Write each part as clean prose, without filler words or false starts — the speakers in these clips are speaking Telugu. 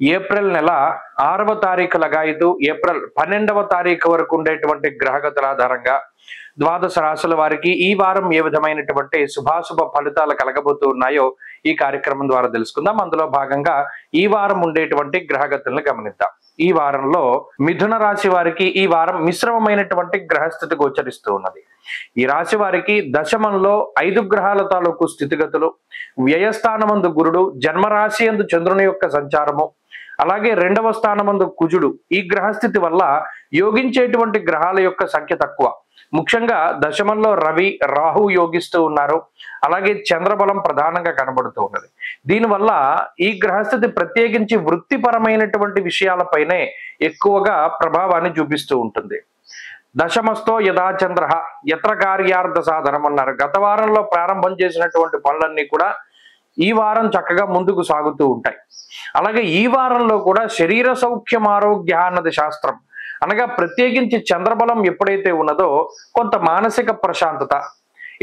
ఏప్రిల్ నెల 6వ తారీఖు లగాయతు ఏప్రిల్ 12వ తారీఖు వరకు ఉండేటువంటి గ్రహగతుల ఆధారంగా ద్వాదశ రాశుల వారికి ఈ వారం ఏ విధమైనటువంటి శుభాశుభ ఫలితాలు కలగబోతూ ఉన్నాయో ఈ కార్యక్రమం ద్వారా తెలుసుకుందాం. అందులో భాగంగా ఈ వారం ఉండేటువంటి గ్రహగతులను గమనిద్దాం. ఈ వారంలో మిథున రాశి వారికి ఈ వారం మిశ్రమమైనటువంటి గ్రహస్థితి గోచరిస్తూ ఉన్నది. ఈ రాశి వారికి దశమంలో 5 గ్రహాల తాలూకు స్థితిగతులు, వ్యయస్థానమందు గురుడు, జన్మరాశి యందు చంద్రుని యొక్క సంచారము, అలాగే 2వ స్థానమందు కుజుడు, ఈ గ్రహస్థితి వల్ల యోగించేటువంటి గ్రహాల యొక్క సంఖ్య తక్కువ. ముఖ్యంగా దశమంలో రవి, రాహు యోగిస్తూ ఉన్నారు. అలాగే చంద్రబలం ప్రధానంగా కనబడుతూ ఉన్నది. దీనివల్ల ఈ గ్రహస్థితి ప్రత్యేకించి వృత్తిపరమైనటువంటి విషయాలపైనే ఎక్కువగా ప్రభావాన్ని చూపిస్తూ ఉంటుంది. దశమస్తో యథాచంద్ర యత్ర కార్యార్థ సాధనం అన్నారు. గత వారంలో ప్రారంభం చేసినటువంటి పనులన్నీ కూడా ఈ వారం చక్కగా ముందుకు సాగుతూ ఉంటాయి. అలాగే ఈ వారంలో కూడా శరీర సౌఖ్యం ఆరోగ్య అన్నది శాస్త్రం. అనగా ప్రత్యేకించి చంద్రబలం ఎప్పుడైతే ఉన్నదో కొంత మానసిక ప్రశాంతత,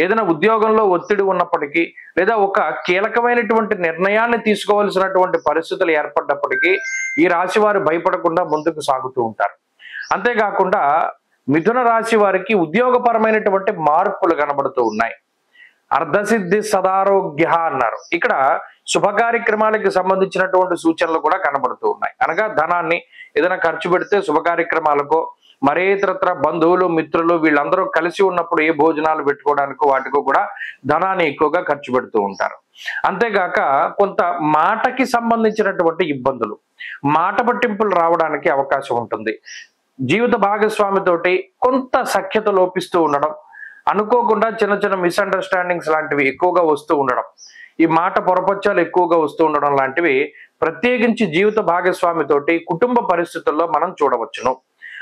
ఏదైనా ఉద్యోగంలో ఒత్తిడి ఉన్నప్పటికీ లేదా ఒక కీలకమైనటువంటి నిర్ణయాన్ని తీసుకోవాల్సినటువంటి పరిస్థితులు ఏర్పడ్డప్పటికీ ఈ రాశి వారు భయపడకుండా ముందుకు సాగుతూ ఉంటారు. అంతేకాకుండా మిథున రాశి వారికి ఉద్యోగపరమైనటువంటి మార్పులు కనబడుతూ ఉన్నాయి. అర్ధసిద్ధి సదారోగ్య అన్నారు. ఇక్కడ శుభ కార్యక్రమాలకు సంబంధించినటువంటి సూచనలు కూడా కనబడుతూ ఉన్నాయి. అనగా ధనాన్ని ఏదైనా ఖర్చు పెడితే శుభ కార్యక్రమాలకు, మరే ఇతరత్ర బంధువులు, మిత్రులు వీళ్ళందరూ కలిసి ఉన్నప్పుడు ఏ భోజనాలు పెట్టుకోవడానికి వాటికి కూడా ధనాన్ని ఎక్కువగా ఖర్చు పెడుతూ ఉంటారు. అంతేగాక కొంత మాటకి సంబంధించినటువంటి ఇబ్బందులు, మాట పట్టింపులు రావడానికి అవకాశం ఉంటుంది. జీవిత భాగస్వామితోటి కొంత సఖ్యత లోపిస్తూ ఉండడం, అనుకోకుండా చిన్న చిన్న మిస్అండర్స్టాండింగ్స్ లాంటివి ఎక్కువగా వస్తూ ఉండడం, ఈ మాట పొరపచ్చాలు ఎక్కువగా వస్తూ ఉండడం లాంటివి ప్రత్యేకించి జీవిత భాగస్వామితోటి కుటుంబ పరిస్థితుల్లో మనం చూడవచ్చును.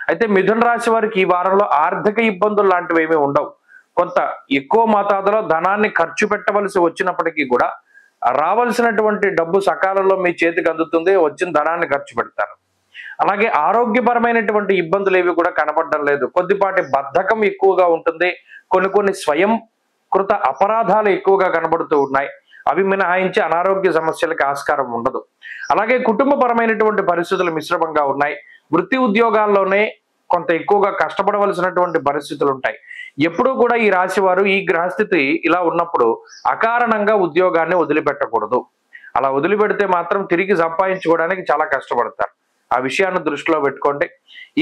అయితే మిథున రాశి వారికి ఈ వారంలో ఆర్థిక ఇబ్బందులు లాంటివి ఏమీ ఉండవు. కొంత ఎక్కువ మోతాదులో ధనాన్ని ఖర్చు పెట్టవలసి వచ్చినప్పటికీ కూడా రావాల్సినటువంటి డబ్బు సకాలంలో మీ చేతికి అందుతుంది, వచ్చిన ధనాన్ని ఖర్చు పెడతారు. అలాగే ఆరోగ్యపరమైనటువంటి ఇబ్బందులు ఏవి కూడా కనబడడం లేదు. కొద్దిపాటి బద్ధకం ఎక్కువగా ఉంటుంది. కొన్ని స్వయం కృత అపరాధాలు ఎక్కువగా కనబడుతూ ఉన్నాయి. అవి మినహాయించి అనారోగ్య సమస్యలకు ఆస్కారం ఉండదు. అలాగే కుటుంబపరమైనటువంటి పరిస్థితులు మిశ్రమంగా ఉన్నాయి. వృత్తి ఉద్యోగాల్లోనే కొంత ఎక్కువగా కష్టపడవలసినటువంటి పరిస్థితులు ఉంటాయి. ఎప్పుడూ కూడా ఈ రాశి వారు ఈ గ్రహస్థితి ఇలా ఉన్నప్పుడు అకారణంగా ఉద్యోగాన్ని వదిలిపెట్టకూడదు. అలా వదిలిపెడితే మాత్రం తిరిగి సంపాదించుకోవడానికి చాలా కష్టపడతారు. ఆ విషయాన్ని దృష్టిలో పెట్టుకోండి.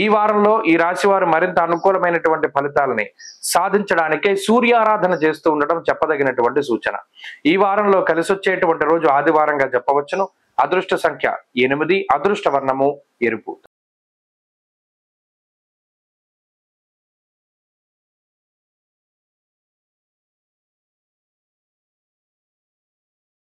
ఈ వారంలో ఈ రాశి వారు మరింత అనుకూలమైనటువంటి ఫలితాలని సాధించడానికే సూర్యారాధన చేస్తూ ఉండడం చెప్పదగినటువంటి సూచన. ఈ వారంలో కలిసి వచ్చేటువంటి రోజు ఆదివారంగా చెప్పవచ్చును. అదృష్ట సంఖ్య 8, అదృష్ట వర్ణము ఎరుపు.